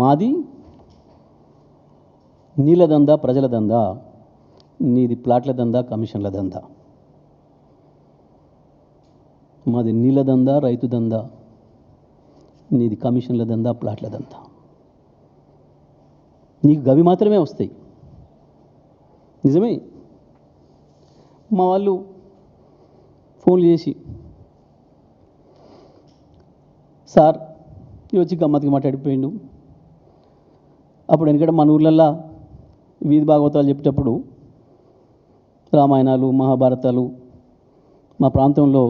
మాది నీళ్ళ దందా, ప్రజల దందా, నీది ప్లాట్ల దందా, కమిషన్ల దందా. మాది నీళ్ళ దందా, రైతు దందా, నీది కమిషన్ల దందా, ప్లాట్ల దందా. నీకు గవి మాత్రమే వస్తాయి. నిజమే. మా వాళ్ళు ఫోన్లు చేసి, సార్ ఇది వచ్చి గమ్మత్తుగా మాట్లాడిపోయిండు. అప్పుడు ఎందుకంటే మన ఊర్లల్లో వీధి భాగవతాలు చెప్పేటప్పుడు రామాయణాలు, మహాభారతాలు మా ప్రాంతంలో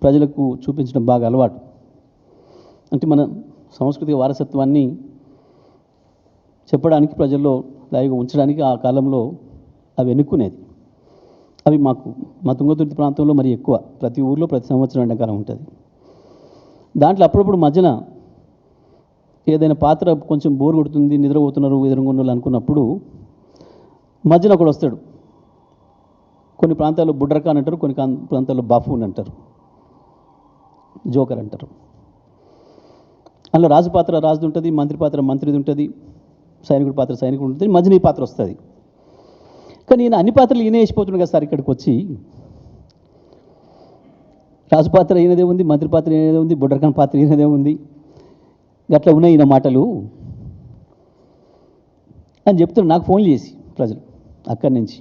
ప్రజలకు చూపించడం బాగా అలవాటు. అంటే మన సాంస్కృతిక వారసత్వాన్ని చెప్పడానికి, ప్రజల్లో లైవ్గా ఉంచడానికి ఆ కాలంలో అవి ఎన్నుకునేది. అవి మా తుంగతుర్తి ప్రాంతంలో మరి ఎక్కువ. ప్రతి ఊర్లో ప్రతి సంవత్సరం ఎండాకాలం ఉంటుంది. దాంట్లో అప్పుడప్పుడు మధ్యన ఏదైనా పాత్ర కొంచెం బోర్ కొడుతుంది, నిద్రపోతున్నారు ఎదురుగుండలు అనుకున్నప్పుడు మధ్యన ఒకడు వస్తాడు. కొన్ని ప్రాంతాల్లో బుడ్రకాన్ అంటారు, కొన్ని ప్రాంతాల్లో బాఫూన్ అంటారు, జోకర్ అంటారు. అందులో రాజు పాత్ర రాజుది ఉంటుంది, మంత్రి పాత్ర మంత్రిది ఉంటుంది, సైనికుడి పాత్ర సైనికుడు ఉంటుంది, మధ్యన ఈ పాత్ర వస్తుంది. కానీ ఈయన అన్ని పాత్రలు ఈయనే వేసిపోతున్నాడు కదా సార్. ఇక్కడికి వచ్చి రాజు పాత్ర ఈయనదే ఉంది, మంత్రి పాత్ర ఈయనదే ఉంది, బుడ్రకాన్ పాత్ర ఈయనదే ఉంది, గట్లా ఉన్నాయి ఈయన మాటలు అని చెప్తున్నారు నాకు ఫోన్లు చేసి ప్రజలు అక్కడి నుంచి.